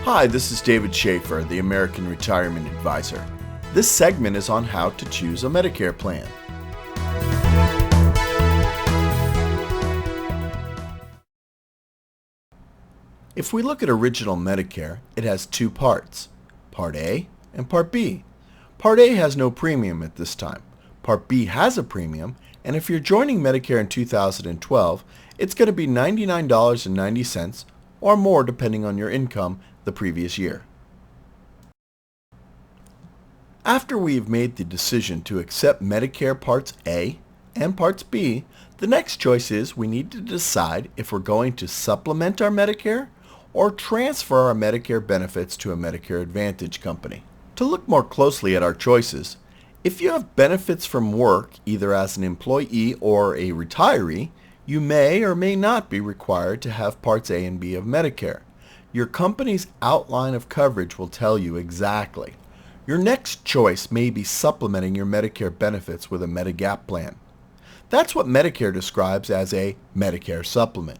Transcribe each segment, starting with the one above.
Hi, this is David Schaefer, the American Retirement Advisor. This segment is on how to choose a Medicare plan. If we look at original Medicare, it has two parts, Part A and Part B. Part A has no premium at this time. Part B has a premium, and if you're joining Medicare in 2012, it's going to be $99.90 or more depending on your income the previous year. After we've made the decision to accept Medicare Parts A and Parts B, the next choice is we need to decide if we're going to supplement our Medicare or transfer our Medicare benefits to a Medicare Advantage company. To look more closely at our choices, if you have benefits from work, either as an employee or a retiree, you may or may not be required to have Parts A and B of Medicare. Your company's outline of coverage will tell you exactly. Your next choice may be supplementing your Medicare benefits with a Medigap plan. That's what Medicare describes as a Medicare supplement.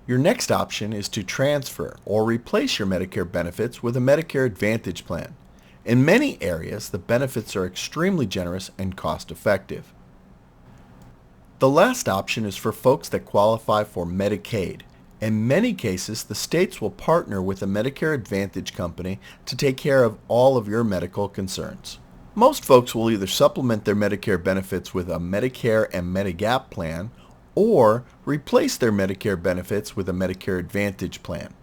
Your next option is to transfer or replace your Medicare benefits with a Medicare Advantage plan. In many areas, the benefits are extremely generous and cost-effective. The last option is for folks that qualify for Medicaid. In many cases, the states will partner with a Medicare Advantage company to take care of all of your medical concerns. Most folks will either supplement their Medicare benefits with a Medicare and Medigap plan or replace their Medicare benefits with a Medicare Advantage plan.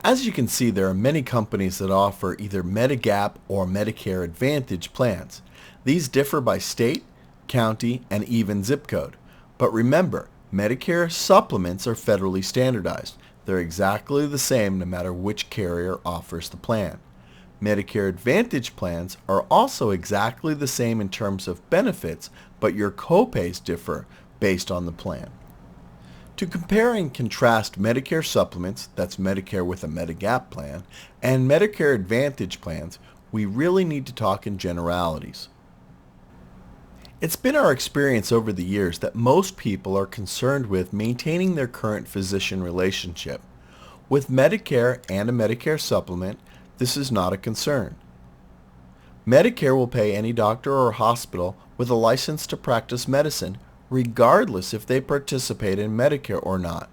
As you can see, there are many companies that offer either Medigap or Medicare Advantage plans. These differ by state, county, and even zip code. But remember, Medicare supplements are federally standardized. They're exactly the same no matter which carrier offers the plan. Medicare Advantage plans are also exactly the same in terms of benefits, but your copays differ based on the plan. To compare and contrast Medicare supplements, that's Medicare with a Medigap plan, and Medicare Advantage plans, we really need to talk in generalities. It's been our experience over the years that most people are concerned with maintaining their current physician relationship. With Medicare and a Medicare supplement, this is not a concern. Medicare will pay any doctor or hospital with a license to practice medicine, regardless if they participate in Medicare or not.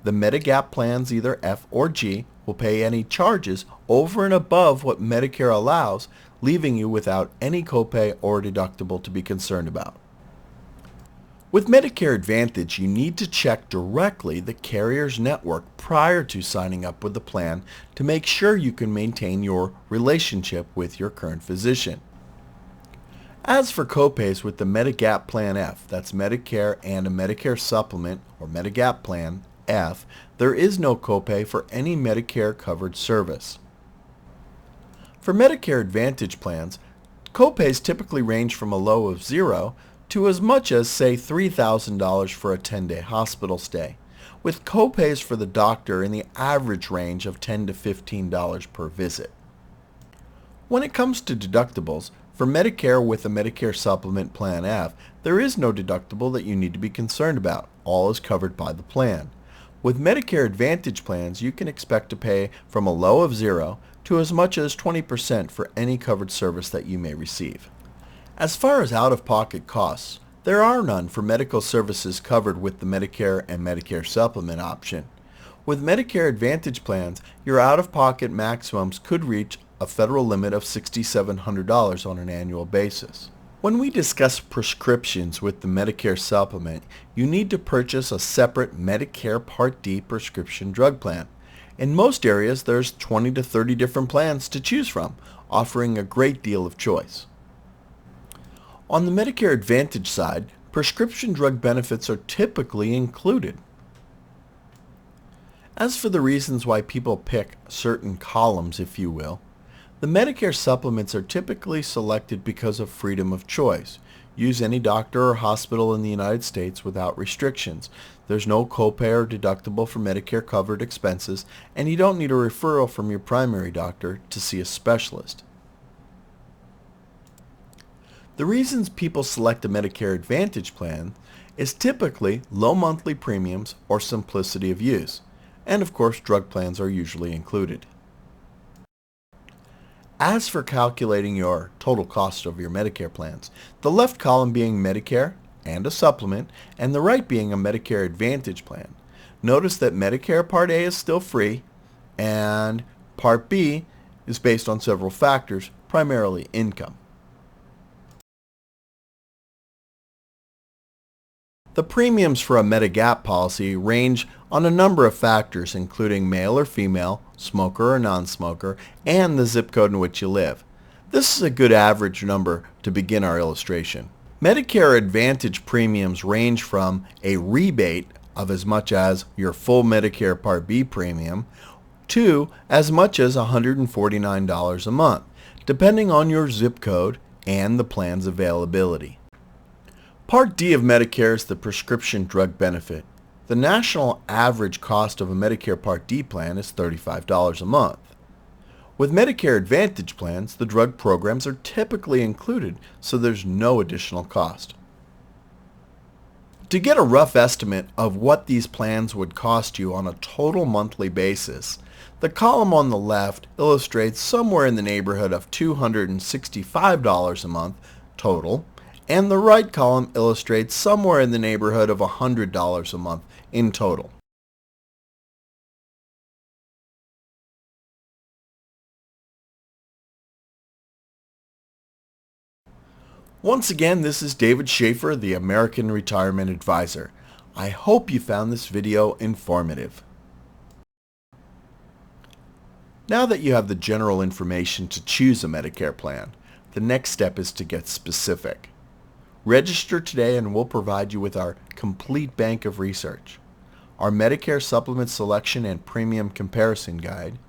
The Medigap plans, either F or G, will pay any charges over and above what Medicare allows, leaving you without any copay or deductible to be concerned about. With Medicare Advantage, you need to check directly the carrier's network prior to signing up with the plan to make sure you can maintain your relationship with your current physician. As for copays with the Medigap Plan F, that's Medicare and a Medicare supplement or Medigap Plan F, there is no copay for any Medicare covered service. For Medicare Advantage plans, copays typically range from a low of $0 to as much as, say, $3,000 for a 10-day hospital stay, with copays for the doctor in the average range of $10 to $15 per visit. When it comes to deductibles, for Medicare with a Medicare Supplement Plan F, there is no deductible that you need to be concerned about. All is covered by the plan. With Medicare Advantage plans, you can expect to pay from a low of $0 to as much as 20% for any covered service that you may receive. As far as out-of-pocket costs, there are none for medical services covered with the Medicare and Medicare Supplement option. With Medicare Advantage plans, your out-of-pocket maximums could reach a federal limit of $6,700 on an annual basis. When we discuss prescriptions with the Medicare supplement, you need to purchase a separate Medicare Part D prescription drug plan. In most areas, there's 20 to 30 different plans to choose from, offering a great deal of choice. On the Medicare Advantage side, prescription drug benefits are typically included. As for the reasons why people pick certain columns, if you will, the Medicare supplements are typically selected because of freedom of choice. Use any doctor or hospital in the United States without restrictions. There's no copay or deductible for Medicare covered expenses, and you don't need a referral from your primary doctor to see a specialist. The reasons people select a Medicare Advantage plan is typically low monthly premiums or simplicity of use, and of course drug plans are usually included. As for calculating your total cost of your Medicare plans, the left column being Medicare and a supplement, and the right being a Medicare Advantage plan, notice that Medicare Part A is still free, and Part B is based on several factors, primarily income. The premiums for a Medigap policy range on a number of factors, including male or female, smoker or non-smoker, and the zip code in which you live. This is a good average number to begin our illustration. Medicare Advantage premiums range from a rebate of as much as your full Medicare Part B premium to as much as $149 a month, depending on your zip code and the plan's availability. Part D of Medicare is the prescription drug benefit. The national average cost of a Medicare Part D plan is $35 a month. With Medicare Advantage plans, the drug programs are typically included, so there's no additional cost. To get a rough estimate of what these plans would cost you on a total monthly basis, the column on the left illustrates somewhere in the neighborhood of $265 a month total, and the right column illustrates somewhere in the neighborhood of $100 a month in total. Once again, this is David Schaefer, the American Retirement Advisor. I hope you found this video informative. Now that you have the general information to choose a Medicare plan, the next step is to get specific. Register today and we'll provide you with our complete bank of research, our Medicare Supplement Selection and Premium Comparison Guide,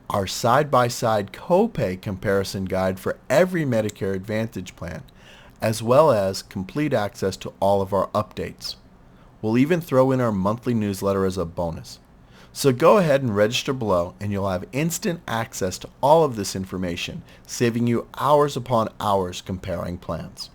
our side-by-side copay comparison guide for every Medicare Advantage plan, as well as complete access to all of our updates. We'll even throw in our monthly newsletter as a bonus. So go ahead and register below and you'll have instant access to all of this information, saving you hours upon hours comparing plans.